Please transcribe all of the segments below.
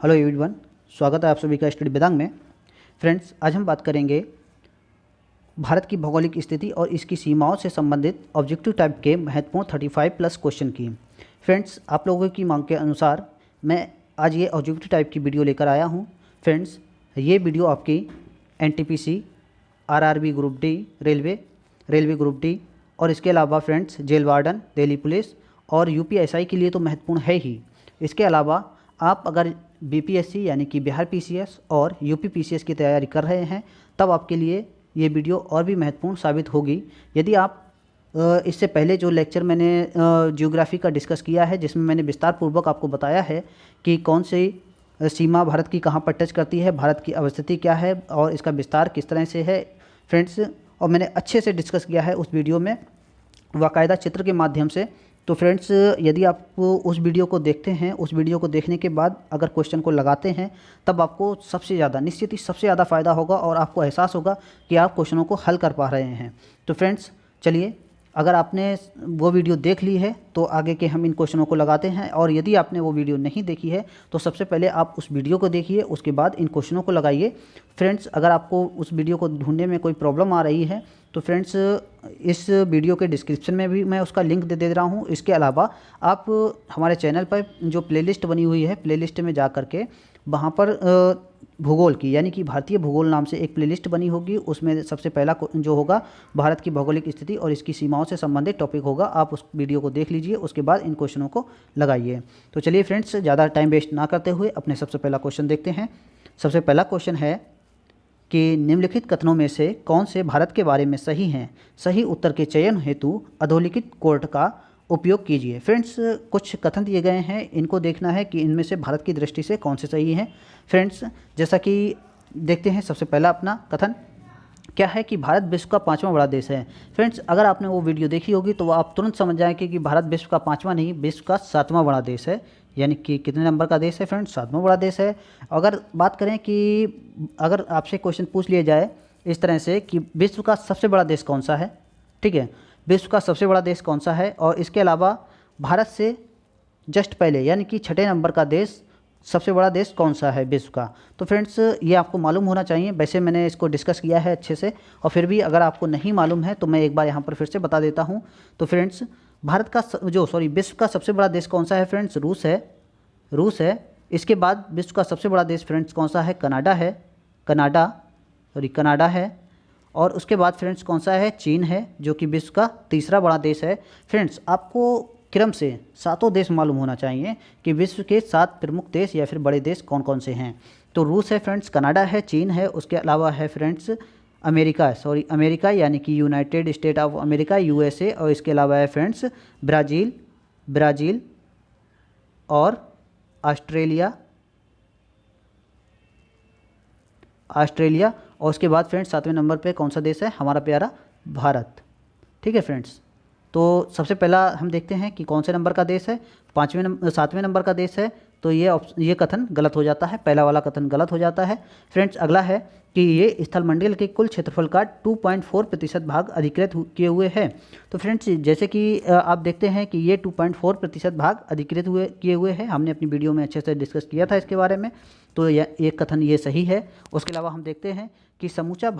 Hello everyone, स्वागत है आप सभी का स्टडी वेदांग में। फ्रेंड्स, आज हम बात करेंगे भारत की भौगोलिक स्थिति और इसकी सीमाओं से संबंधित ऑब्जेक्टिव टाइप के महत्वपूर्ण 35 प्लस क्वेश्चन की। फ्रेंड्स, आप लोगों की मांग के अनुसार मैं आज ये ऑब्जेक्टिव टाइप की वीडियो लेकर आया हूँ। फ्रेंड्स, ये वीडियो आपकी NTPC, RRB group D, railway group D और इसके अलावा friends jail warden, Delhi police और यूपीएसआई के लिए तो महत्वपूर्ण है ही। इसके अलावा आप अगर बीपीएससी यानी कि बिहार पीसीएस और यूपी पीसीएस की तैयारी कर रहे हैं तब आपके लिए ये वीडियो और भी महत्वपूर्ण साबित होगी। यदि आप इससे पहले जो लेक्चर मैंने ज्योग्राफी का डिस्कस किया है, जिसमें मैंने विस्तार पूर्वक आपको बताया है कि कौन सी सीमा भारत की कहाँ पर टच करती है, भारत की अवस्थिति क्या है और इसका विस्तार किस तरह से है फ्रेंड्स, और मैंने अच्छे से डिस्कस किया है उस वीडियो में बाकायदा चित्र के माध्यम से। तो फ्रेंड्स, यदि आप उस वीडियो को देखते हैं, उस वीडियो को देखने के बाद अगर क्वेश्चन को लगाते हैं तब आपको सबसे ज़्यादा निश्चित ही सबसे ज़्यादा फ़ायदा होगा और आपको एहसास होगा कि आप क्वेश्चनों को हल कर पा रहे हैं। तो फ्रेंड्स चलिए, अगर आपने वो वीडियो देख ली है तो आगे के हम इन क्वेश्चनों को लगाते हैं, और यदि आपने वो वीडियो नहीं देखी है तो सबसे पहले आप उस वीडियो को देखिए, उसके बाद इन क्वेश्चनों को लगाइए। फ्रेंड्स, अगर आपको उस वीडियो को ढूंढने में कोई प्रॉब्लम आ रही है तो फ्रेंड्स इस वीडियो के डिस्क्रिप्शन में भी मैं उसका लिंक दे रहा हूँ। इसके अलावा आप हमारे चैनल पर जो प्लेलिस्ट बनी हुई है, प्लेलिस्ट में जा कर के वहाँ पर भूगोल की यानी कि भारतीय भूगोल नाम से एक प्लेलिस्ट बनी होगी। उसमें सबसे पहला जो होगा भारत की भौगोलिक स्थिति और इसकी सीमाओं से संबंधित टॉपिक होगा। आप उस वीडियो को देख लीजिए, उसके बाद इन क्वेश्चनों को लगाइए। तो चलिए फ्रेंड्स, ज़्यादा टाइम वेस्ट ना करते हुए अपने सबसे पहला क्वेश्चन देखते हैं। सबसे पहला क्वेश्चन है कि निम्नलिखित कथनों में से कौन से भारत के बारे में सही हैं? सही उत्तर के चयन हेतु अधोलिखित कोड का उपयोग कीजिए। फ्रेंड्स, कुछ कथन दिए गए हैं, इनको देखना है कि इनमें से भारत की दृष्टि से कौन से सही हैं। फ्रेंड्स, जैसा कि देखते हैं, सबसे पहला अपना कथन क्या है कि भारत विश्व का 5वां बड़ा देश है। फ्रेंड्स, अगर आपने वो वीडियो देखी होगी तो आप तुरंत समझ जाएंगे कि भारत विश्व का 5वां नहीं, विश्व का 7वां बड़ा देश है। यानी कि कितने नंबर का देश है फ्रेंड्स? 7वां बड़ा देश है। अगर बात करें कि अगर आपसे क्वेश्चन पूछ लिया जाए इस तरह से कि विश्व का सबसे बड़ा देश कौन सा है, ठीक है, विश्व का सबसे बड़ा देश कौन सा है, और इसके अलावा भारत से जस्ट पहले यानी कि 6ठे नंबर का देश सबसे बड़ा देश कौन सा है विश्व का, तो फ्रेंड्स ये आपको मालूम होना चाहिए। वैसे मैंने इसको डिस्कस किया है अच्छे से, और फिर भी अगर आपको नहीं मालूम है तो मैं एक बार यहाँ पर फिर से बता देता हूँ। तो फ्रेंड्स, भारत का विश्व का सबसे बड़ा देश कौन सा है फ्रेंड्स? रूस है। इसके बाद विश्व का सबसे बड़ा देश फ्रेंड्स कौन सा है? कनाडा है। और उसके बाद फ्रेंड्स कौन सा है? चीन है, जो कि विश्व का तीसरा बड़ा देश है। फ्रेंड्स, आपको क्रम से 7 देश मालूम होना चाहिए कि विश्व के 7 प्रमुख देश या फिर बड़े देश कौन कौन से हैं। तो रूस है फ्रेंड्स, कनाडा है, चीन है, उसके अलावा है फ्रेंड्स अमेरिका यानी कि United state of America, USA, और इसके अलावा है फ्रेंड्स ब्राज़ील और ऑस्ट्रेलिया, और उसके बाद फ्रेंड्स 7वें नंबर पे कौन सा देश है? हमारा प्यारा भारत। ठीक है फ्रेंड्स, तो सबसे पहला हम देखते हैं कि कौन से नंबर का देश है। 7वें नंबर का देश है, तो ये कथन गलत हो जाता है, पहला वाला कथन गलत हो जाता है। फ्रेंड्स, अगला है कि ये स्थलमंडल के कुल क्षेत्रफल का 2.4% भाग अधिकृत किए हुए है। तो फ्रेंड्स, जैसे कि आप देखते हैं कि ये 2.4% भाग अधिकृत किए हुए हैं। हमने अपनी वीडियो में अच्छे से डिस्कस किया था इसके बारे में, तो एक कथन ये सही है। उसके अलावा हम देखते हैं कि समूचा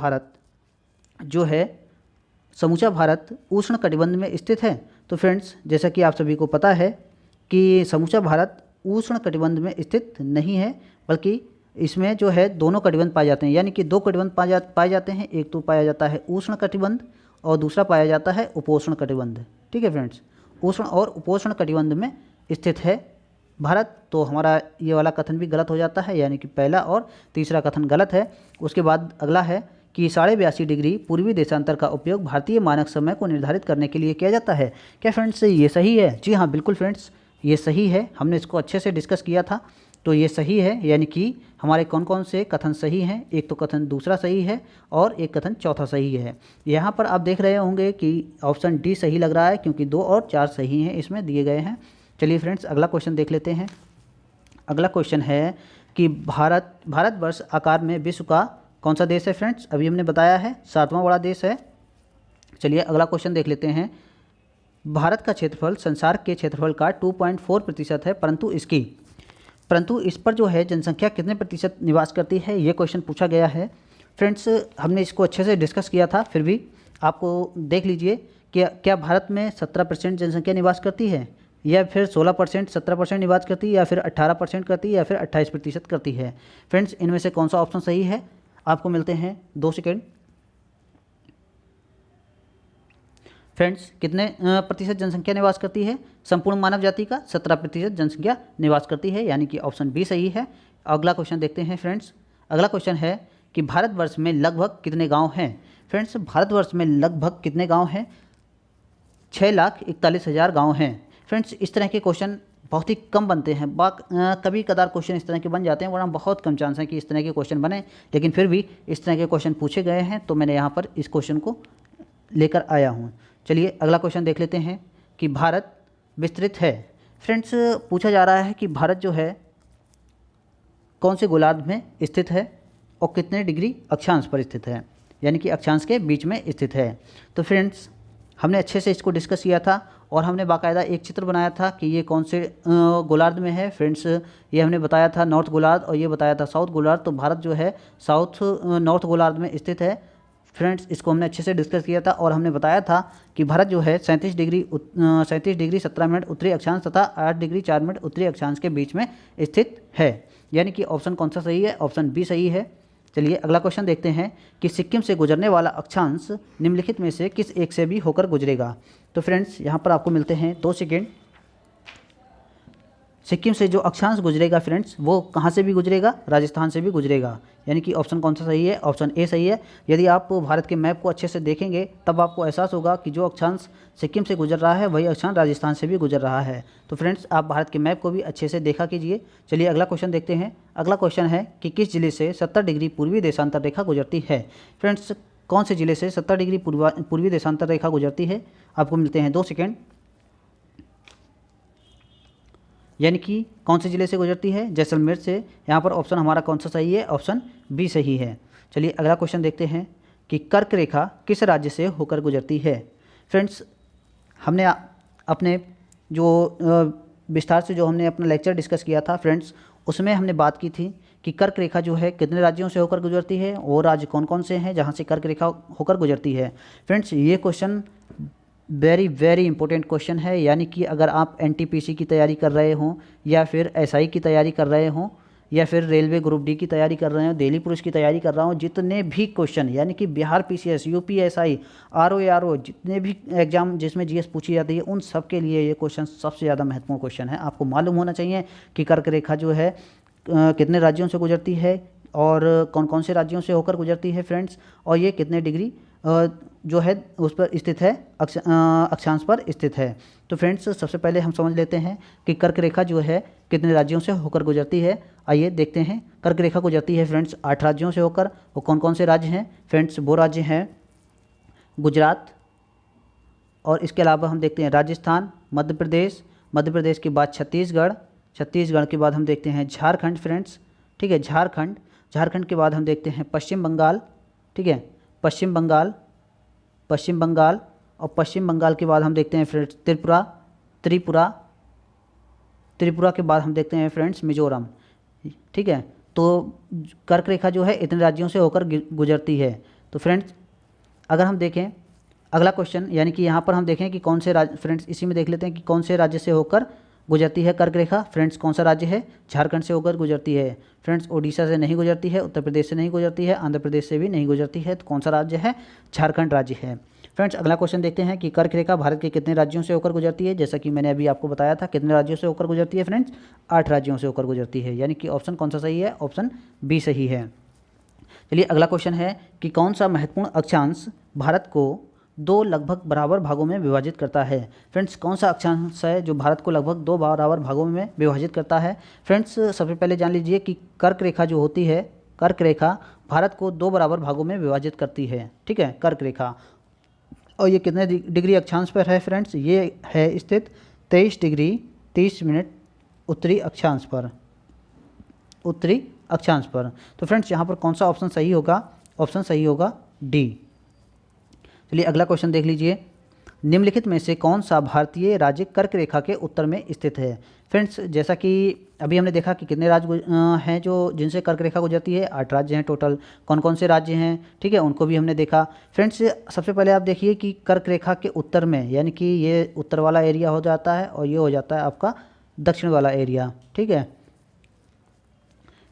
भारत उष्ण कटिबंध में स्थित है। तो फ्रेंड्स, जैसा कि आप सभी को पता है कि समूचा भारत उष्ण कटिबंध में स्थित नहीं है, बल्कि इसमें जो है दोनों कटिबंध पाए जाते हैं, यानी कि 2 कटिबंध पाए जाते हैं। एक तो पाया जाता है उष्ण कटिबंध और दूसरा पाया जाता है उपोष्ण कटिबंध। ठीक है फ्रेंड्स, उष्ण और उपोष्ण कटिबंध में स्थित है भारत। तो हमारा ये वाला कथन भी गलत हो जाता है, यानी कि पहला और तीसरा कथन गलत है। उसके बाद अगला है कि 82.5 डिग्री पूर्वी देशांतर का उपयोग भारतीय मानक समय को निर्धारित करने के लिए किया जाता है। क्या फ्रेंड्स ये सही है? जी हाँ, बिल्कुल फ्रेंड्स, ये सही है। हमने इसको अच्छे से डिस्कस किया था, तो ये सही है। यानी कि हमारे कौन कौन से कथन सही हैं? एक तो कथन दूसरा सही है और एक कथन चौथा सही है। यहाँ पर आप देख रहे होंगे कि ऑप्शन डी सही लग रहा है, क्योंकि 2 और 4 सही हैं इसमें दिए गए हैं। चलिए फ्रेंड्स, अगला क्वेश्चन देख लेते हैं। अगला क्वेश्चन है कि भारतवर्ष आकार में विश्व का कौन सा देश है फ्रेंड्स? अभी हमने बताया है 7वां बड़ा देश है। चलिए अगला क्वेश्चन देख लेते हैं। भारत का क्षेत्रफल संसार के क्षेत्रफल का 2.4% है, परंतु इसकी परंतु इस पर जो है जनसंख्या कितने प्रतिशत निवास करती है, ये क्वेश्चन पूछा गया है। फ्रेंड्स हमने इसको अच्छे से डिस्कस किया था, फिर भी आपको देख लीजिए कि क्या भारत में 17% जनसंख्या निवास करती है, या फिर 16%, 17% निवास करती है, या फिर 18% करती है, या फिर 28% करती है। फ्रेंड्स इनमें से कौन सा ऑप्शन सही है? आपको मिलते हैं 2 सेकेंड। फ्रेंड्स कितने प्रतिशत जनसंख्या निवास करती है? संपूर्ण मानव जाति का 17% जनसंख्या निवास करती है, यानी कि ऑप्शन बी सही है। अगला क्वेश्चन देखते हैं फ्रेंड्स। अगला क्वेश्चन है कि भारतवर्ष में लगभग कितने गांव हैं? फ्रेंड्स भारतवर्ष में लगभग कितने गांव हैं? 6,41,000 गांव हैं। फ्रेंड्स इस तरह के क्वेश्चन बहुत ही कम बनते हैं, कभी कदार क्वेश्चन इस तरह के बन जाते हैं, वरना बहुत कम चांस है कि इस तरह के क्वेश्चन बने, लेकिन फिर भी इस तरह के क्वेश्चन पूछे गए हैं तो मैंने यहाँ पर इस क्वेश्चन को लेकर आया हूँ। चलिए अगला क्वेश्चन देख लेते हैं कि भारत विस्तृत है। फ्रेंड्स पूछा जा रहा है कि भारत जो है कौन से गोलार्ध में स्थित है और कितने डिग्री अक्षांश पर स्थित है, यानी कि अक्षांश के बीच में स्थित है। तो फ्रेंड्स हमने अच्छे से इसको डिस्कस किया था और हमने बाकायदा एक चित्र बनाया था कि ये कौन से गोलार्ध में है। फ्रेंड्स ये हमने बताया था नॉर्थ गोलार्ध और ये बताया था साउथ गोलार्ध। तो भारत जो है साउथ नॉर्थ गोलार्ध में स्थित है। फ्रेंड्स इसको हमने अच्छे से डिस्कस किया था और हमने बताया था कि भारत जो है 37 डिग्री 17 मिनट उत्तरी अक्षांश तथा 8 डिग्री 4 मिनट उत्तरी अक्षांश के बीच में स्थित है, यानी कि ऑप्शन कौन सा सही है? ऑप्शन बी सही है। चलिए अगला क्वेश्चन देखते हैं कि सिक्किम से गुजरने वाला अक्षांश निम्नलिखित में से किस एक से भी होकर गुजरेगा? तो फ्रेंड्स यहाँ पर आपको मिलते हैं 2 सेकेंड। सिक्किम से जो अक्षांश गुजरेगा फ्रेंड्स वो कहाँ से भी गुजरेगा? राजस्थान से भी गुजरेगा, यानी कि ऑप्शन कौन सा सही है? ऑप्शन ए सही है। यदि आप भारत के मैप को अच्छे से देखेंगे तब आपको एहसास होगा कि जो अक्षांश सिक्किम से गुजर रहा है वही अक्षांश राजस्थान से भी गुजर रहा है। तो फ्रेंड्स आप भारत के मैप को भी अच्छे से देखा कीजिए। चलिए अगला क्वेश्चन देखते हैं। अगला क्वेश्चन है कि किस जिले से 70 डिग्री पूर्वी देशांतर रेखा गुजरती है? फ्रेंड्स कौन से जिले से 70 डिग्री पूर्वी देशांतर रेखा गुजरती है? आपको मिलते हैं 2 सेकेंड। यानी कि कौन से ज़िले से गुजरती है? जैसलमेर से। यहाँ पर ऑप्शन हमारा कौन सा सही है? ऑप्शन बी सही है। चलिए अगला क्वेश्चन देखते हैं कि कर्क रेखा किस राज्य से होकर गुजरती है? फ्रेंड्स हमने अपने जो विस्तार से जो हमने अपना लेक्चर डिस्कस किया था फ्रेंड्स, उसमें हमने बात की थी कि कर्क रेखा जो है कितने राज्यों से होकर गुजरती है, वो राज्य कौन कौन से हैं जहाँ से कर्क रेखा होकर गुजरती है। फ्रेंड्स ये क्वेश्चन वेरी इंपॉर्टेंट क्वेश्चन है, यानी कि अगर आप एनटीपीसी की तैयारी कर रहे हों या फिर एसआई की तैयारी कर रहे हों या फिर रेलवे ग्रुप डी की तैयारी कर रहे हो, दिल्ली पुलिस की तैयारी कर रहा हूँ, जितने भी क्वेश्चन यानी कि बिहार पीसीएस, यूपीएसआई, आरओ जितने भी एग्जाम जिसमें जीएस पूछी जाती है उन सब के लिए ये क्वेश्चन सबसे ज़्यादा महत्वपूर्ण क्वेश्चन है। आपको मालूम होना चाहिए कि कर्क रेखा जो है कितने राज्यों से गुजरती है और कौन कौन से राज्यों से होकर गुजरती है फ्रेंड्स, और ये कितने डिग्री जो है उस पर स्थित है, अक्षांश पर स्थित है। तो फ्रेंड्स सबसे पहले हम समझ लेते हैं कि कर्क रेखा जो है कितने राज्यों से होकर गुजरती है। आइए देखते हैं। कर्क रेखा गुजरती है फ्रेंड्स 8 राज्यों से होकर। वो कौन कौन से राज्य हैं फ्रेंड्स? वो राज्य हैं गुजरात, और इसके अलावा हम देखते हैं राजस्थान, मध्य प्रदेश के बाद छत्तीसगढ़ के बाद हम देखते हैं झारखंड फ्रेंड्स, ठीक है, झारखंड के बाद हम देखते हैं पश्चिम बंगाल, ठीक है, पश्चिम बंगाल, और पश्चिम बंगाल के बाद हम देखते हैं फ्रेंड्स त्रिपुरा के बाद हम देखते हैं फ्रेंड्स मिजोरम, ठीक है। तो कर्क रेखा जो है इतने राज्यों से होकर गुजरती है। तो फ्रेंड्स अगर हम देखें अगला क्वेश्चन, यानी कि यहाँ पर हम देखें कि कौन से राज्य, फ्रेंड्स इसी में देख लेते हैं कि कौन से राज्य से होकर गुजरती है कर्क रेखा। फ्रेंड्स कौन सा राज्य है? झारखंड से होकर गुजरती है। फ्रेंड्स ओडिशा से नहीं गुजरती है, उत्तर प्रदेश से नहीं गुजरती है, आंध्र प्रदेश से भी नहीं गुजरती है। तो कौन सा राज्य है? झारखंड राज्य है। फ्रेंड्स अगला क्वेश्चन देखते हैं कि कर्क रेखा भारत के कितने राज्यों से होकर गुजरती है। जैसा कि मैंने अभी आपको बताया था कितने राज्यों से होकर गुजरती है फ्रेंड्स? 8 राज्यों से होकर गुजरती है, यानी कि ऑप्शन कौन सा सही है? ऑप्शन बी सही है। चलिए अगला क्वेश्चन है कि कौन सा महत्वपूर्ण अक्षांश भारत को 2 लगभग बराबर भागों में विभाजित करता है। फ्रेंड्स कौन सा अक्षांश है जो भारत को लगभग 2 बराबर भागों में विभाजित करता है? फ्रेंड्स सबसे पहले जान लीजिए कि कर्क रेखा जो होती है, कर्क रेखा भारत को 2 बराबर भागों में विभाजित करती है, ठीक है, कर्क रेखा। और ये कितने डिग्री अक्षांश पर है फ्रेंड्स? ये है स्थित 23 डिग्री 30 मिनट उत्तरी अक्षांश पर, तो फ्रेंड्स यहाँ पर कौन सा ऑप्शन सही होगा? ऑप्शन सही होगा डी। चलिए अगला क्वेश्चन देख लीजिए। निम्नलिखित में से कौन सा भारतीय राज्य कर्क रेखा के उत्तर में स्थित है? फ्रेंड्स जैसा कि अभी हमने देखा कि कितने राज्य हैं जो जिनसे कर्क रेखा गुजरती है, 8 राज्य हैं टोटल। कौन कौन से राज्य हैं, ठीक है, उनको भी हमने देखा। फ्रेंड्स सबसे पहले आप देखिए कि कर्क रेखा के उत्तर में, यानी कि ये उत्तर वाला एरिया हो जाता है और ये हो जाता है आपका दक्षिण वाला एरिया, ठीक है।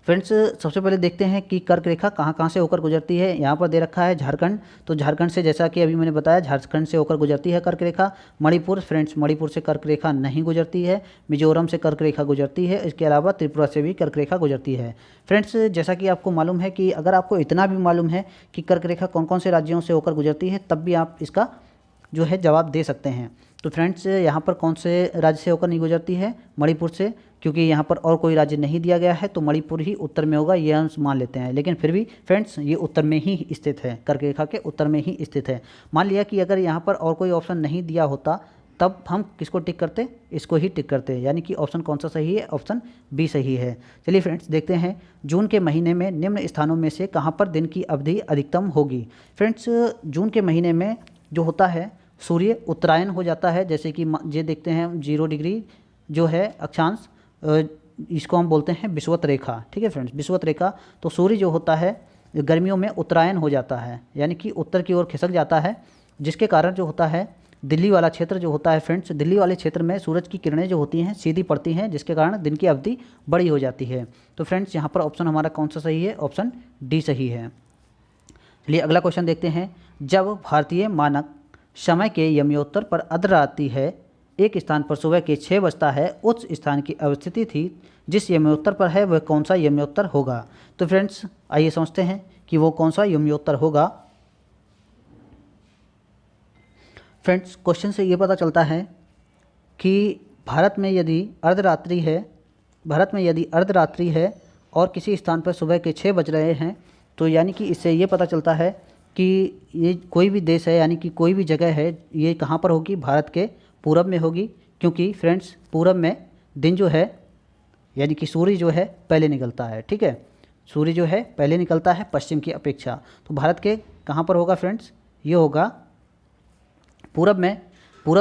फ्रेंड्स सबसे पहले देखते हैं कि कर्क रेखा कहाँ कहाँ से होकर गुजरती है। यहाँ पर दे रखा है झारखंड, तो झारखंड से, जैसा कि अभी मैंने बताया, झारखंड से होकर गुजरती है कर्क रेखा। मणिपुर, फ्रेंड्स मणिपुर से कर्क रेखा नहीं गुजरती है। मिजोरम से कर्क रेखा गुजरती है। इसके अलावा त्रिपुरा से भी कर्क रेखा गुजरती है। फ्रेंड्स जैसा कि आपको मालूम है कि अगर आपको इतना भी मालूम है कि कर्क रेखा कौन कौन से राज्यों से होकर गुजरती है, तब भी आप इसका जो है जवाब दे सकते हैं। तो फ्रेंड्स यहाँ पर कौन से राज्य से होकर नहीं गुजरती है? मणिपुर से, क्योंकि यहाँ पर और कोई राज्य नहीं दिया गया है, तो मणिपुर ही उत्तर में होगा, ये हम मान लेते हैं। लेकिन फिर भी फ्रेंड्स ये उत्तर में ही स्थित है, कर्क रेखा के उत्तर में ही स्थित है। मान लिया कि अगर यहाँ पर और कोई ऑप्शन नहीं दिया होता, तब हम किसको टिक करते? इसको ही टिक करते हैं, यानी कि ऑप्शन कौन सा सही है? ऑप्शन बी सही है। चलिए फ्रेंड्स देखते हैं, जून के महीने में निम्न स्थानों में से कहाँ पर दिन की अवधि अधिकतम होगी। फ्रेंड्स जून के महीने में जो होता है, सूर्य उत्तरायण हो जाता है। जैसे कि ये देखते हैं 0 डिग्री जो है अक्षांश, इसको हम बोलते हैं विषुवत रेखा, ठीक है फ्रेंड्स, विषुवत रेखा। तो सूर्य जो होता है गर्मियों में उत्तरायण हो जाता है, यानी कि उत्तर की ओर खिसक जाता है, जिसके कारण जो होता है दिल्ली वाला क्षेत्र जो होता है, फ्रेंड्स दिल्ली वाले क्षेत्र में सूरज की किरणें जो होती हैं सीधी पड़ती हैं, जिसके कारण दिन की अवधि बड़ी हो जाती है। तो फ्रेंड्स यहाँ पर ऑप्शन हमारा कौन सा सही है? ऑप्शन डी सही है। चलिए अगला क्वेश्चन देखते हैं। जब भारतीय मानक समय के यमयोत्तर पर अर्धरात्रि है, एक स्थान पर सुबह के 6 बजता है, उस स्थान की अवस्थिति थी जिस यमयोत्तर पर है, वह कौन सा यमयोत्तर होगा? तो फ्रेंड्स आइए समझते हैं कि वो कौन सा यमयोत्तर होगा। फ्रेंड्स क्वेश्चन से ये पता चलता है कि भारत में यदि अर्धरात्रि है और किसी स्थान पर सुबह के 6 बज रहे हैं, तो यानी कि इससे ये पता चलता है कि ये कोई भी देश है, यानी कि कोई भी जगह है, ये कहाँ पर होगी? भारत के पूरब में होगी, क्योंकि फ्रेंड्स पूरब में दिन जो है, यानी कि सूर्य जो है पहले निकलता है, ठीक है, सूर्य जो है पहले निकलता है पश्चिम की अपेक्षा। तो भारत के कहाँ पर होगा फ्रेंड्स? ये होगा पूरब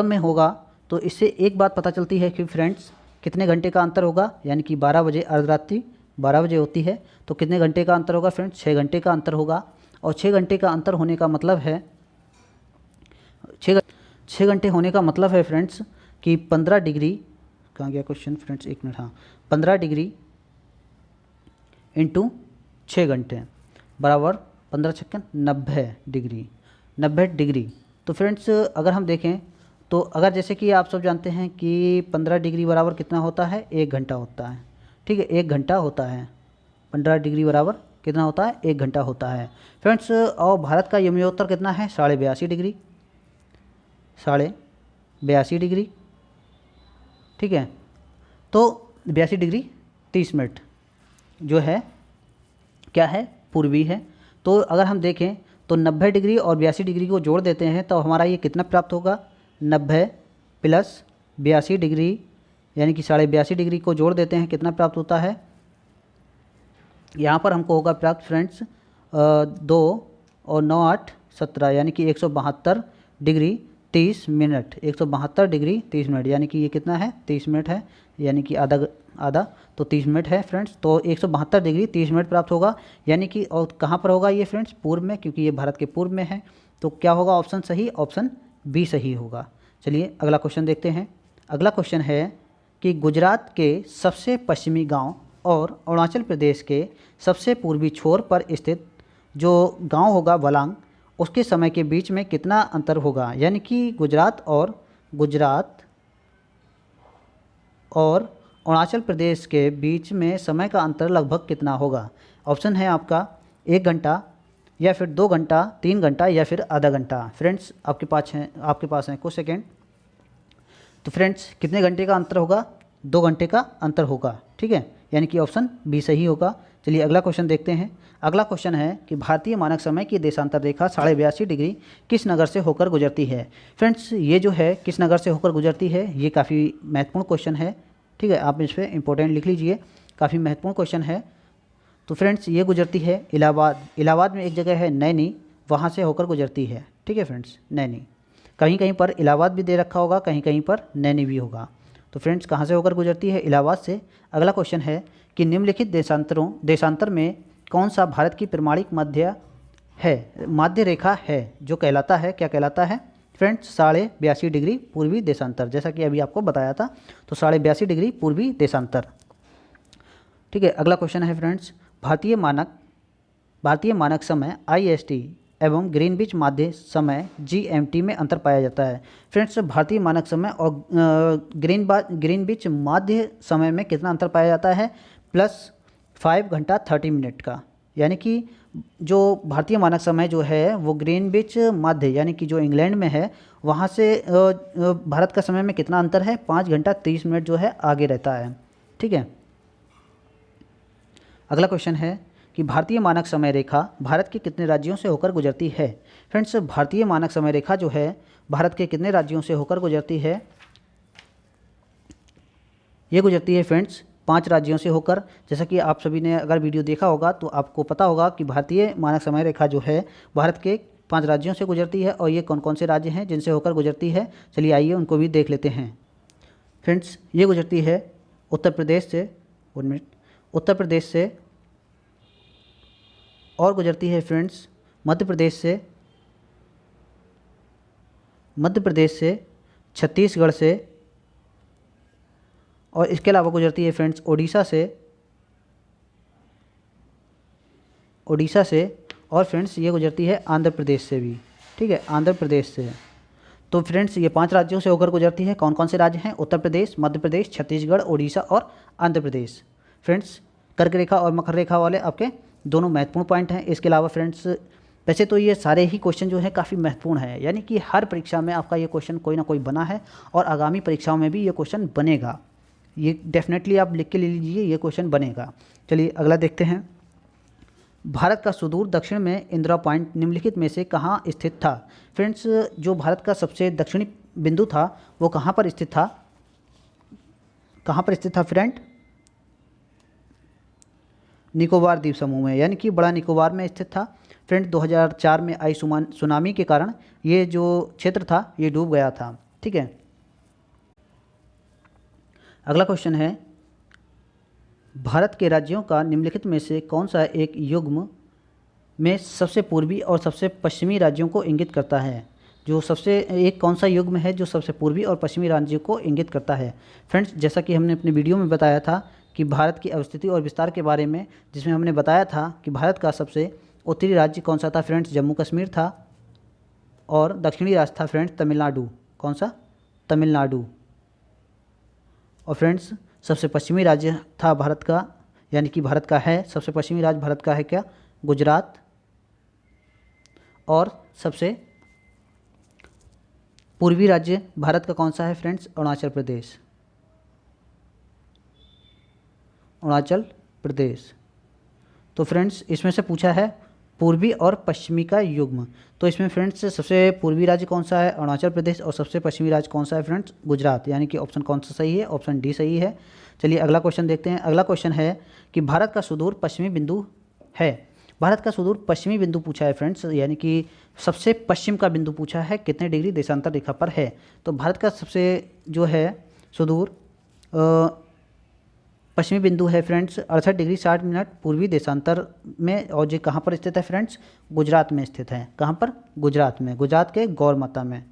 में होगा। तो इससे एक बात पता चलती है कि फ्रेंड्स कितने घंटे का अंतर होगा, यानी कि 12 बजे, अर्धरात्रि 12 बजे होती है, तो कितने घंटे का अंतर होगा फ्रेंड्स? 6 घंटे का अंतर होगा। और 6 घंटे का अंतर होने का मतलब है 6 घंटे होने का मतलब है फ्रेंड्स कि 15 डिग्री, कहाँ गया क्वेश्चन फ्रेंड्स, 1 मिनट, हाँ, 15 डिग्री इंटू 6 घंटे बराबर 15 छक्कन 90 डिग्री। तो फ्रेंड्स अगर हम देखें तो अगर जैसे कि आप सब जानते हैं कि 15 डिग्री बराबर कितना होता है? 1 घंटा होता है, ठीक है, 1 घंटा होता है। 15 डिग्री बराबर कितना होता है? 1 घंटा होता है फ्रेंड्स। और भारत का यमयोत्तर कितना है? 82.5 डिग्री, 82.5 डिग्री, ठीक है। तो 82 डिग्री 30 मिनट जो है क्या है? पूर्वी है। तो अगर हम देखें तो 90 डिग्री और 82 डिग्री को जोड़ देते हैं तो हमारा ये कितना प्राप्त होगा? 90 प्लस 82 डिग्री, यानी कि 82.5 डिग्री को जोड़ देते हैं, कितना प्राप्त होता है? यहाँ पर हमको होगा प्राप्त फ्रेंड्स 2 और 9 8 17, यानी कि 172 डिग्री 30 मिनट, 172 डिग्री 30 मिनट, यानी कि ये कितना है? 30 मिनट है, यानी कि आधा तो 30 मिनट है फ्रेंड्स। तो 172 डिग्री 30 मिनट प्राप्त होगा, यानी कि और कहाँ पर होगा ये फ्रेंड्स? पूर्व में, क्योंकि ये भारत के पूर्व में है। तो क्या होगा ऑप्शन सही? ऑप्शन बी सही होगा। चलिए अगला क्वेश्चन देखते हैं। अगला क्वेश्चन है कि गुजरात के सबसे पश्चिमी गांव और अरुणाचल प्रदेश के सबसे पूर्वी छोर पर स्थित जो गांव होगा वलांग, उसके समय के बीच में कितना अंतर होगा? यानी कि गुजरात और अरुणाचल प्रदेश के बीच में समय का अंतर लगभग कितना होगा? ऑप्शन है आपका 1 घंटा, या फिर 2 घंटा, 3 घंटा, या फिर आधा घंटा। फ्रेंड्स आपके पास है कुछ सेकेंड। तो फ्रेंड्स कितने घंटे का अंतर होगा? 2 घंटे का अंतर होगा, ठीक है, यानी कि ऑप्शन बी सही होगा। चलिए अगला क्वेश्चन देखते हैं। अगला क्वेश्चन है कि भारतीय मानक समय की देशांतर रेखा 82.5 डिग्री किस नगर से होकर गुजरती है? फ्रेंड्स ये जो है किस नगर से होकर गुजरती है, ये काफ़ी महत्वपूर्ण क्वेश्चन है, ठीक है, आप इस पर इंपॉर्टेंट लिख लीजिए, काफ़ी महत्वपूर्ण क्वेश्चन है। तो फ्रेंड्स ये गुजरती है इलाहाबाद में एक जगह है नैनी, वहाँ से होकर गुजरती है, ठीक है फ्रेंड्स, नैनी। कहीं कहीं पर इलाहाबाद भी दे रखा होगा, कहीं कहीं पर नैनी भी होगा। तो तो फ्रेंड्स कहाँ से होकर गुजरती है? इलाहाबाद से। अगला क्वेश्चन है कि निम्नलिखित देशांतर में कौन सा भारत की प्रमाणिक माध्य रेखा है जो कहलाता है, क्या कहलाता है फ्रेंड्स? 82.5 डिग्री पूर्वी देशांतर, जैसा कि अभी आपको बताया था। तो 82.5 डिग्री पूर्वी देशांतर। ठीक है, अगला क्वेश्चन है फ्रेंड्स, भारतीय मानक समय IST एवं ग्रीनविच माध्य समय GMT में अंतर पाया जाता है। फ्रेंड्स भारतीय मानक समय और ग्रीनविच माध्य समय में कितना अंतर पाया जाता है? +5 घंटा 30 मिनट का। यानी कि जो भारतीय मानक समय जो है वो ग्रीनविच माध्य यानी कि जो इंग्लैंड में है वहाँ से भारत का समय में कितना अंतर है? 5 घंटा 30 मिनट जो है आगे रहता है। ठीक है, अगला क्वेश्चन है कि भारतीय मानक समय रेखा भारत के कितने राज्यों से होकर गुजरती है? फ्रेंड्स भारतीय मानक समय रेखा जो है भारत के कितने राज्यों से होकर गुजरती है? ये गुजरती है फ्रेंड्स 5 राज्यों से होकर। जैसा कि आप सभी ने अगर वीडियो देखा होगा तो आपको पता होगा कि भारतीय मानक समय रेखा जो है भारत के 5 राज्यों से गुजरती है। और ये कौन कौन से राज्य हैं जिनसे होकर गुजरती है? चलिए आइए उनको भी देख लेते हैं। फ्रेंड्स ये गुजरती है उत्तर प्रदेश से, उत्तर प्रदेश से, और गुजरती है फ्रेंड्स मध्य प्रदेश से, छत्तीसगढ़ से, और इसके अलावा गुजरती है फ्रेंड्स ओडिशा से, और फ्रेंड्स ये गुजरती है आंध्र प्रदेश से भी। ठीक है, आंध्र प्रदेश से। तो फ्रेंड्स ये 5 राज्यों से होकर गुजरती है। कौन कौन से राज्य हैं? उत्तर प्रदेश, मध्य प्रदेश, छत्तीसगढ़, ओडिशा और आंध्र प्रदेश। फ्रेंड्स कर्क रेखा और मकर रेखा वाले आपके दोनों महत्वपूर्ण पॉइंट हैं। इसके अलावा फ्रेंड्स वैसे तो ये सारे ही क्वेश्चन जो है काफ़ी महत्वपूर्ण है, यानी कि हर परीक्षा में आपका ये क्वेश्चन कोई ना कोई बना है और आगामी परीक्षाओं में भी ये क्वेश्चन बनेगा। ये डेफिनेटली आप लिख के ले लीजिए, ये क्वेश्चन बनेगा। चलिए अगला देखते हैं। भारत का सुदूर दक्षिण में इंदिरा पॉइंट निम्नलिखित में से कहाँ स्थित था? फ्रेंड्स जो भारत का सबसे दक्षिणी बिंदु था वो कहाँ पर स्थित था? कहाँ पर स्थित था फ्रेंड? निकोबार द्वीप समूह में, यानी कि बड़ा निकोबार में स्थित था। फ्रेंड 2004 में आई सुनामी के कारण ये जो क्षेत्र था ये डूब गया था। ठीक है, अगला क्वेश्चन है, भारत के राज्यों का निम्नलिखित में से कौन सा एक युग्म में सबसे पूर्वी और सबसे पश्चिमी राज्यों को इंगित करता है? जो सबसे एक कौन सा युग्म है जो सबसे पूर्वी और पश्चिमी राज्यों को इंगित करता है? फ्रेंड्स जैसा कि हमने अपने वीडियो में बताया था कि भारत की अवस्थिति और विस्तार के बारे में, जिसमें हमने बताया था कि भारत का सबसे उत्तरी राज्य कौन सा था? फ्रेंड्स जम्मू कश्मीर था, और दक्षिणी राज्य था फ्रेंड्स तमिलनाडु। कौन सा? तमिलनाडु। और फ्रेंड्स सबसे पश्चिमी राज्य था भारत का, यानी कि भारत का है सबसे पश्चिमी राज्य भारत का है क्या? गुजरात। और सबसे पूर्वी राज्य भारत का कौन सा है फ्रेंड्स? अरुणाचल प्रदेश। अरुणाचल प्रदेश। तो फ्रेंड्स इसमें से पूछा है पूर्वी और पश्चिमी का युग्म, तो इसमें फ्रेंड्स सबसे पूर्वी राज्य कौन सा है? अरुणाचल प्रदेश। और सबसे पश्चिमी राज्य कौन सा है फ्रेंड्स? गुजरात। यानी कि ऑप्शन कौन सा सही है? ऑप्शन डी सही है। चलिए अगला क्वेश्चन देखते हैं। अगला क्वेश्चन है कि भारत का सुदूर पश्चिमी बिंदु है। भारत का सुदूर पश्चिमी बिंदु पूछा है फ्रेंड्स, यानी कि सबसे पश्चिम का बिंदु पूछा है, कितने डिग्री देशांतर रेखा पर है? तो भारत का सबसे जो है सुदूर पश्चिमी बिंदु है फ्रेंड्स 68 डिग्री 60 मिनट पूर्वी देशांतर में। और ये कहाँ पर स्थित है फ्रेंड्स? गुजरात में स्थित है। कहाँ पर? गुजरात में, गुजरात के गौरमाता में।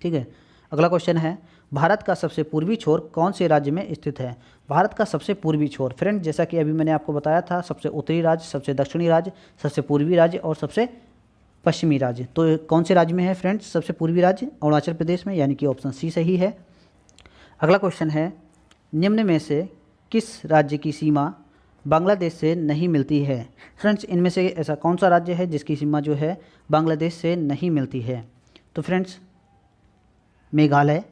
ठीक है, अगला क्वेश्चन है, भारत का सबसे पूर्वी छोर कौन से राज्य में स्थित है? भारत का सबसे पूर्वी छोर फ्रेंड जैसा कि अभी मैंने आपको बताया था, सबसे उत्तरी राज्य, सबसे दक्षिणी राज्य, सबसे पूर्वी राज्य और सबसे पश्चिमी राज्य। तो कौन से राज्य में है फ्रेंड्स सबसे पूर्वी राज्य? अरुणाचल प्रदेश में, यानी कि ऑप्शन सी सही है। अगला क्वेश्चन है, निम्न में से किस राज्य की सीमा बांग्लादेश से नहीं मिलती है? फ्रेंड्स इनमें से ऐसा कौन सा राज्य है जिसकी सीमा जो है बांग्लादेश से नहीं मिलती है? तो फ्रेंड्स मेघालय,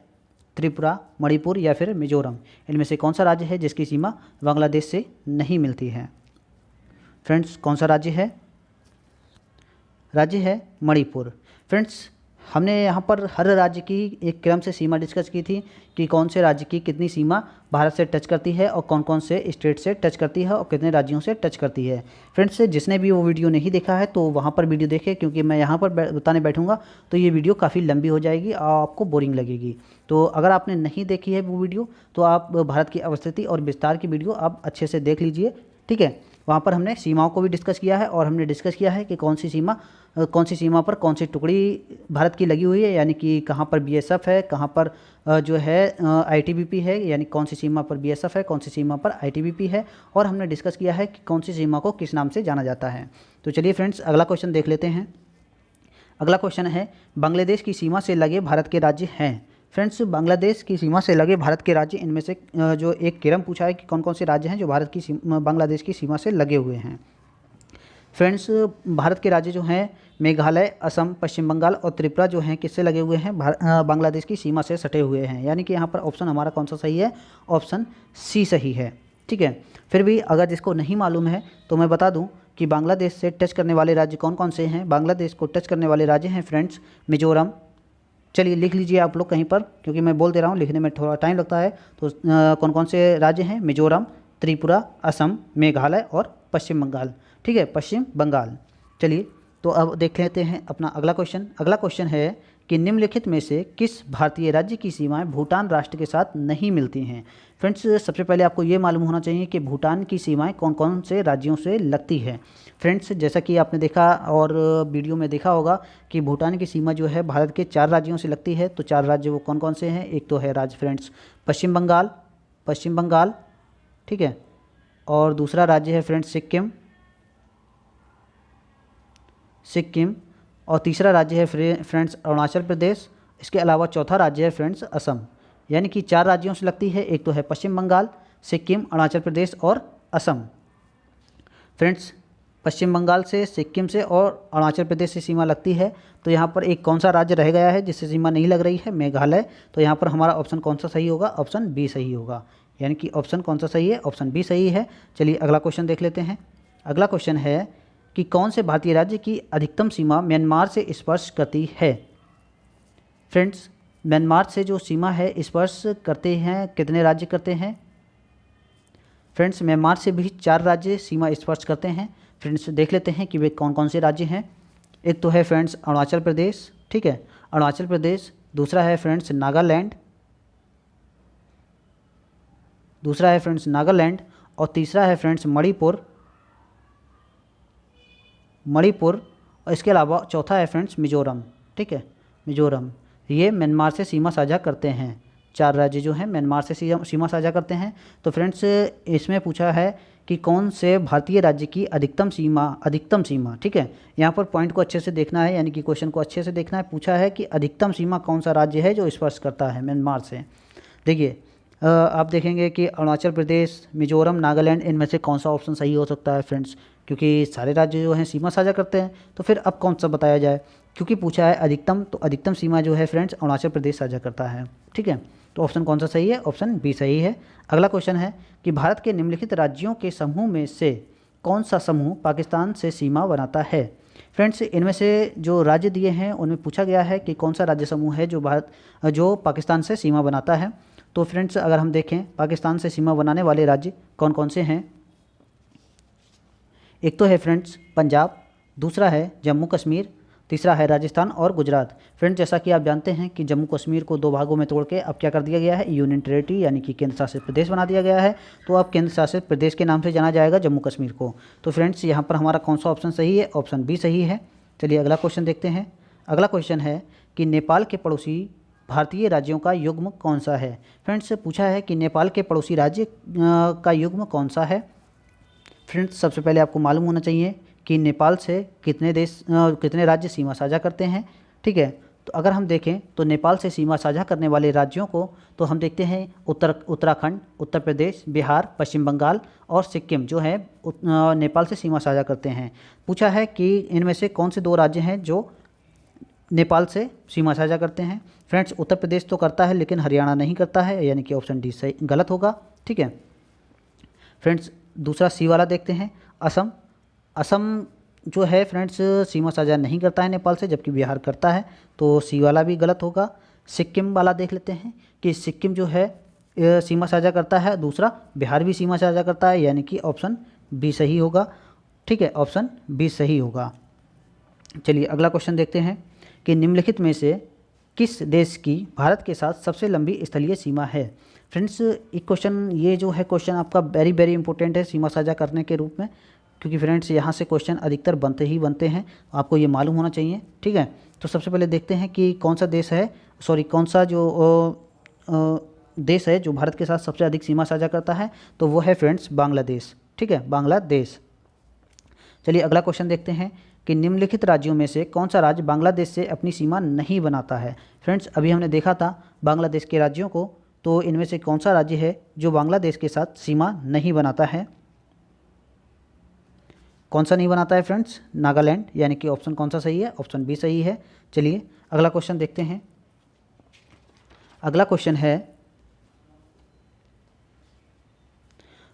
त्रिपुरा, मणिपुर या फिर मिजोरम, इनमें से कौन सा राज्य है जिसकी सीमा बांग्लादेश से नहीं मिलती है? फ्रेंड्स कौन सा राज्य है? राज्य है मणिपुर। फ्रेंड्स हमने यहाँ पर हर राज्य की एक क्रम से सीमा डिस्कस की थी कि कौन से राज्य की कितनी सीमा भारत से टच करती है और कौन कौन से स्टेट से टच करती है और कितने राज्यों से टच करती है। फ्रेंड्स, जिसने भी वो वीडियो नहीं देखा है तो वहाँ पर वीडियो देखें, क्योंकि मैं यहाँ पर बताने बैठूँगा तो ये वीडियो काफ़ी लंबी हो जाएगी और आपको बोरिंग लगेगी। तो अगर आपने नहीं देखी है वो वीडियो तो आप भारत की अवस्थिति और विस्तार की वीडियो आप अच्छे से देख लीजिए, ठीक है। वहाँ पर हमने सीमाओं को भी डिस्कस किया है और हमने डिस्कस किया है कि कौन सी सीमा पर कौन सी टुकड़ी भारत की लगी हुई है, यानी कि कहाँ पर बीएसएफ है, कहाँ पर जो है आईटीबीपी है, यानी कौन सी सीमा पर बीएसएफ है, कौन सी सीमा पर आईटीबीपी है, और हमने डिस्कस किया है कि कौन सी सीमा को किस नाम से जाना जाता है। तो चलिए फ्रेंड्स, अगला क्वेश्चन देख लेते हैं। अगला क्वेश्चन है, बांग्लादेश की सीमा से लगे भारत के राज्य हैं। फ्रेंड्स, बांग्लादेश की सीमा से लगे भारत के राज्य, इनमें से जो एक क्रम पूछा है कि कौन कौन से राज्य हैं जो भारत की बांग्लादेश की सीमा से लगे हुए हैं। फ्रेंड्स, भारत के राज्य जो हैं मेघालय, असम, पश्चिम बंगाल और त्रिपुरा जो हैं किससे लगे हुए हैं, बांग्लादेश की सीमा से सटे हुए हैं, यानी कि यहाँ पर ऑप्शन हमारा कौन सा सही है, ऑप्शन सी सही है, ठीक है। फिर भी अगर जिसको नहीं मालूम है तो मैं बता दूं कि बांग्लादेश से टच करने वाले राज्य कौन कौन से हैं। बांग्लादेश को टच करने वाले राज्य हैं फ्रेंड्स मिजोरम। चलिए लिख लीजिए आप लोग कहीं पर, क्योंकि मैं बोल दे रहा हूँ, लिखने में थोड़ा टाइम लगता है। तो कौन कौन से राज्य हैं, मिजोरम, त्रिपुरा, असम, मेघालय और पश्चिम बंगाल, ठीक है, पश्चिम बंगाल। चलिए तो अब देख लेते हैं अपना अगला क्वेश्चन। अगला क्वेश्चन है कि निम्नलिखित में से किस भारतीय राज्य की सीमाएं भूटान राष्ट्र के साथ नहीं मिलती हैं। फ्रेंड्स, सबसे पहले आपको ये मालूम होना चाहिए कि भूटान की सीमाएं कौन कौन से राज्यों से लगती है। फ्रेंड्स, जैसा कि आपने देखा और वीडियो में देखा होगा कि भूटान की सीमा जो है भारत के 4 राज्यों से लगती है। तो 4 राज्य वो कौन कौन से हैं, एक तो है राज्य फ्रेंड्स पश्चिम बंगाल, ठीक है, और दूसरा राज्य है फ्रेंड्स सिक्किम, और तीसरा राज्य है फ्रेंड्स अरुणाचल प्रदेश। इसके अलावा चौथा राज्य है फ्रेंड्स असम। यानी कि 4 राज्यों से लगती है, एक तो है पश्चिम बंगाल, सिक्किम, अरुणाचल प्रदेश और असम। फ्रेंड्स, पश्चिम बंगाल से, सिक्किम से और अरुणाचल प्रदेश से सीमा लगती है। तो यहाँ पर एक कौन सा राज्य रह गया है जिससे सीमा नहीं लग रही है, मेघालय। तो यहाँ पर हमारा ऑप्शन कौन सा सही होगा, ऑप्शन बी सही होगा, यानी कि ऑप्शन कौन सा सही है, ऑप्शन बी सही है। चलिए अगला क्वेश्चन देख लेते हैं। अगला क्वेश्चन है कि कौन से भारतीय राज्य की अधिकतम सीमा म्यांमार से स्पर्श करती है। फ्रेंड्स, म्यांमार से जो सीमा है स्पर्श करते हैं कितने राज्य करते हैं। फ्रेंड्स, म्यांमार से भी 4 राज्य सीमा स्पर्श करते हैं। फ्रेंड्स, देख लेते हैं कि वे कौन कौन से राज्य हैं। एक तो है फ्रेंड्स अरुणाचल प्रदेश, ठीक है, अरुणाचल प्रदेश। दूसरा है फ्रेंड्स नागालैंड, और तीसरा है फ्रेंड्स मणिपुर, और इसके अलावा चौथा है फ्रेंड्स मिजोरम, ठीक है, मिजोरम। ये म्यांमार से सीमा साझा करते हैं। 4 राज्य जो हैं म्यांमार से सीमा साझा करते हैं। तो फ्रेंड्स, इसमें पूछा है कि कौन से भारतीय राज्य की अधिकतम सीमा, ठीक है। यहाँ पर पॉइंट को अच्छे से देखना है, यानी कि क्वेश्चन को अच्छे से देखना है। पूछा है कि अधिकतम सीमा कौन सा राज्य है जो स्पर्श करता है म्यांमार से। देखिए, आप देखेंगे कि अरुणाचल प्रदेश, मिजोरम, नागालैंड, इनमें से कौन सा ऑप्शन सही हो सकता है फ्रेंड्स, क्योंकि सारे राज्य जो हैं सीमा साझा करते हैं। तो फिर अब कौन सा बताया जाए, क्योंकि पूछा है अधिकतम, तो अधिकतम सीमा जो है फ्रेंड्स अरुणाचल प्रदेश साझा करता है, ठीक है। तो ऑप्शन कौन सा सही है, ऑप्शन बी सही है। अगला क्वेश्चन है कि भारत के निम्नलिखित राज्यों के समूह में से कौन सा समूह पाकिस्तान से सीमा बनाता है। फ्रेंड्स, इनमें से जो राज्य दिए हैं उनमें पूछा गया है कि कौन सा राज्य समूह है जो पाकिस्तान से सीमा बनाता है। तो फ्रेंड्स, अगर हम देखें पाकिस्तान से सीमा बनाने वाले राज्य कौन कौन से हैं, एक तो है फ्रेंड्स पंजाब, दूसरा है जम्मू कश्मीर, तीसरा है राजस्थान और गुजरात। फ्रेंड्स, जैसा कि आप जानते हैं कि जम्मू कश्मीर को 2 भागों में तोड़ के अब क्या कर दिया गया है, यूनियन टेरिटरी यानी कि केंद्र शासित प्रदेश बना दिया गया है। तो अब केंद्र शासित प्रदेश के नाम से जाना जाएगा जम्मू कश्मीर को। तो फ्रेंड्स, यहाँ पर हमारा कौन सा ऑप्शन सही है, ऑप्शन बी सही है। चलिए अगला क्वेश्चन देखते हैं। अगला क्वेश्चन है कि नेपाल के पड़ोसी भारतीय राज्यों का युग्म कौन सा है। फ्रेंड्स, पूछा है कि नेपाल के पड़ोसी राज्य का युग्म कौन सा है। फ्रेंड्स, सबसे पहले आपको मालूम होना चाहिए कि नेपाल से कितने राज्य सीमा साझा करते हैं, ठीक है। तो अगर हम देखें तो नेपाल से सीमा साझा करने वाले राज्यों को तो हम देखते हैं उत्तराखंड, उत्तर प्रदेश, बिहार, पश्चिम बंगाल और सिक्किम जो है नेपाल से सीमा साझा करते हैं। पूछा है कि इनमें से कौन से 2 राज्य हैं जो नेपाल से सीमा साझा करते हैं। फ्रेंड्स, उत्तर प्रदेश तो करता है लेकिन हरियाणा नहीं करता है, यानी कि ऑप्शन डी सही गलत होगा, ठीक है। फ्रेंड्स, दूसरा सी वाला देखते हैं, असम जो है फ्रेंड्स सीमा साझा नहीं करता है नेपाल से, जबकि बिहार करता है, तो सी वाला भी गलत होगा। सिक्किम वाला देख लेते हैं कि सिक्किम जो है सीमा साझा करता है, दूसरा बिहार भी सीमा साझा करता है, यानी कि ऑप्शन बी सही होगा। ठीक है, ऑप्शन बी सही होगा। चलिए अगला क्वेश्चन देखते हैं कि निम्नलिखित में से किस देश की भारत के साथ सबसे लंबी स्थलीय सीमा है। फ्रेंड्स एक क्वेश्चन, ये जो है क्वेश्चन आपका वेरी वेरी इंपॉर्टेंट है सीमा साझा करने के रूप में, क्योंकि फ्रेंड्स यहाँ से क्वेश्चन अधिकतर बनते ही बनते हैं, आपको ये मालूम होना चाहिए। ठीक है, तो सबसे पहले देखते हैं कि कौन सा देश है, कौन सा जो देश है जो भारत के साथ सबसे अधिक सीमा साझा करता है, तो वो है फ्रेंड्स बांग्लादेश। ठीक है, बांग्लादेश। चलिए अगला क्वेश्चन देखते हैं कि निम्नलिखित राज्यों में से कौन सा राज्य बांग्लादेश से अपनी सीमा नहीं बनाता है। फ्रेंड्स अभी हमने देखा था बांग्लादेश के राज्यों को, तो इनमें से कौन सा राज्य है जो बांग्लादेश के साथ सीमा नहीं बनाता है। कौन सा नहीं बनाता है फ्रेंड्स? नागालैंड, यानी कि ऑप्शन कौन सा सही है? ऑप्शन बी सही है। चलिए अगला क्वेश्चन देखते हैं। अगला क्वेश्चन है,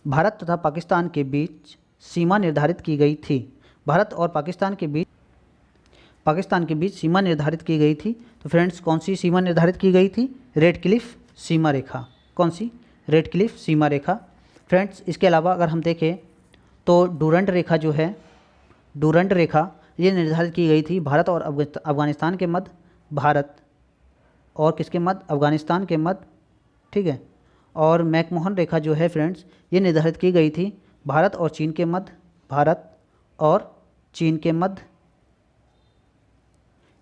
भारत तथा पाकिस्तान के बीच सीमा निर्धारित की गई थी। भारत और पाकिस्तान के बीच सीमा निर्धारित की गई थी, तो फ्रेंड्स कौन सी सीमा निर्धारित की गई थी? रेड क्लिफ सीमा रेखा। कौन सी? रेड क्लिफ सीमा रेखा। फ्रेंड्स इसके अलावा अगर हम देखें तो डूरंड रेखा जो है, डूरंड रेखा ये निर्धारित की गई थी भारत और अफगानिस्तान के मध्य, भारत और किसके मध्य? अफगानिस्तान के मध्य। ठीक है, और मैकमोहन रेखा जो है फ्रेंड्स ये निर्धारित की गई थी भारत और चीन के मध्य, भारत और चीन के मध्य।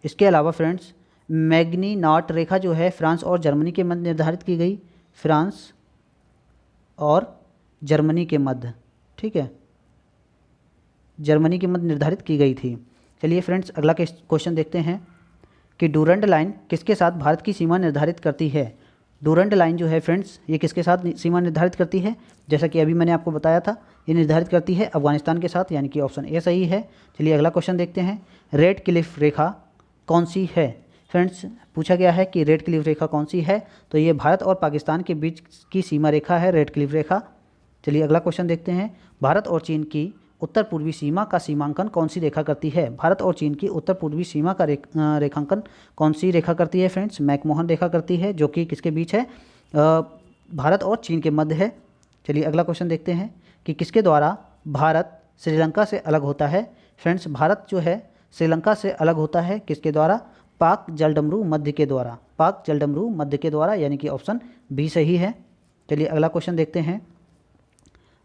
इसके अलावा फ्रेंड्स मैग्नीनाट रेखा जो है फ्रांस और जर्मनी के मध्य निर्धारित की गई, फ्रांस और जर्मनी के मध्य। ठीक है, जर्मनी के मध्य निर्धारित की गई थी। चलिए फ्रेंड्स अगला क्वेश्चन देखते हैं कि डूरंड लाइन किसके साथ भारत की सीमा निर्धारित करती है। डूरंड लाइन जो है फ्रेंड्स ये किसके साथ सीमा निर्धारित करती है? जैसा कि अभी मैंने आपको बताया था, ये निर्धारित करती है अफगानिस्तान के साथ, यानी कि ऑप्शन ए सही है। चलिए अगला क्वेश्चन देखते हैं, रेड क्लिफ रेखा कौन सी है। फ्रेंड्स पूछा गया है कि रेड क्लिफ रेखा कौन सी है, तो ये भारत और पाकिस्तान के बीच की सीमा रेखा है, रेड क्लिफ रेखा। चलिए अगला क्वेश्चन देखते हैं, भारत और चीन की उत्तर पूर्वी सीमा का सीमांकन कौन सी रेखा करती है। भारत और चीन की उत्तर पूर्वी सीमा का रेखांकन कौन सी रेखा करती है फ्रेंड्स? मैकमोहन रेखा करती है, जो कि किसके बीच है? भारत और चीन के मध्य है। चलिए अगला क्वेश्चन देखते हैं कि किसके द्वारा भारत श्रीलंका से अलग होता है। फ्रेंड्स भारत जो है श्रीलंका से अलग होता है किसके द्वारा? पाक जलडमरू मध्य के द्वारा, पाक जलडमरू मध्य के द्वारा, यानी कि ऑप्शन बी सही है। चलिए अगला क्वेश्चन देखते हैं।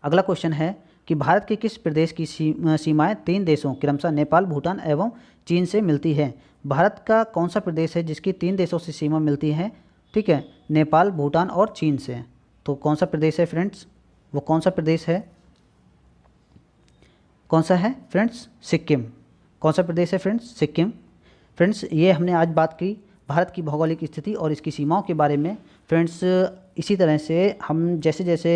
अगला क्वेश्चन है कि भारत के किस प्रदेश की सीमाएं 3 देशों क्रमशः नेपाल, भूटान एवं चीन से मिलती है। भारत का कौन सा प्रदेश है जिसकी 3 देशों से सीमा मिलती है? ठीक है, नेपाल, भूटान और चीन से। तो कौन सा प्रदेश है फ्रेंड्स? वो कौन सा प्रदेश है? कौन सा है फ्रेंड्स? सिक्किम। कौन सा प्रदेश है फ्रेंड्स? सिक्किम। फ्रेंड्स ये हमने आज बात की भारत की भौगोलिक स्थिति और इसकी सीमाओं के बारे में। फ्रेंड्स इसी तरह से हम जैसे जैसे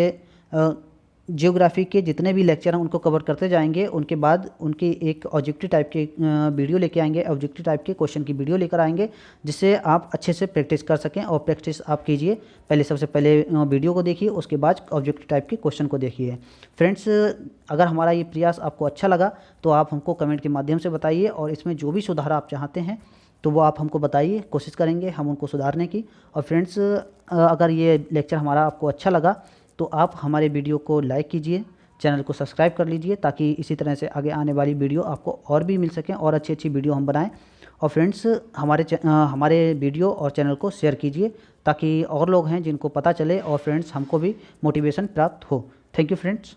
जियोग्राफी के जितने भी लेक्चर हैं उनको कवर करते जाएंगे, उनके बाद उनकी एक ऑब्जेक्टिव टाइप के वीडियो लेके आएंगे, ऑब्जेक्टिव टाइप के क्वेश्चन की वीडियो लेकर आएंगे, जिससे आप अच्छे से प्रैक्टिस कर सकें। और प्रैक्टिस आप कीजिए, पहले सबसे पहले वीडियो को देखिए, उसके बाद ऑब्जेक्टिव टाइप के क्वेश्चन को देखिए। फ्रेंड्स अगर हमारा ये प्रयास आपको अच्छा लगा तो आप हमको कमेंट के माध्यम से बताइए, और इसमें जो भी सुधार आप चाहते हैं तो वो आप हमको बताइए, कोशिश करेंगे हम उनको सुधारने की। और फ्रेंड्स अगर ये लेक्चर हमारा आपको अच्छा लगा तो आप हमारे वीडियो को लाइक कीजिए, चैनल को सब्सक्राइब कर लीजिए, ताकि इसी तरह से आगे आने वाली वीडियो आपको और भी मिल सकें और अच्छी अच्छी वीडियो हम बनाएं। और फ्रेंड्स हमारे वीडियो और चैनल को शेयर कीजिए, ताकि और लोग हैं जिनको पता चले और फ्रेंड्स हमको भी मोटिवेशन प्राप्त हो। Thank you friends.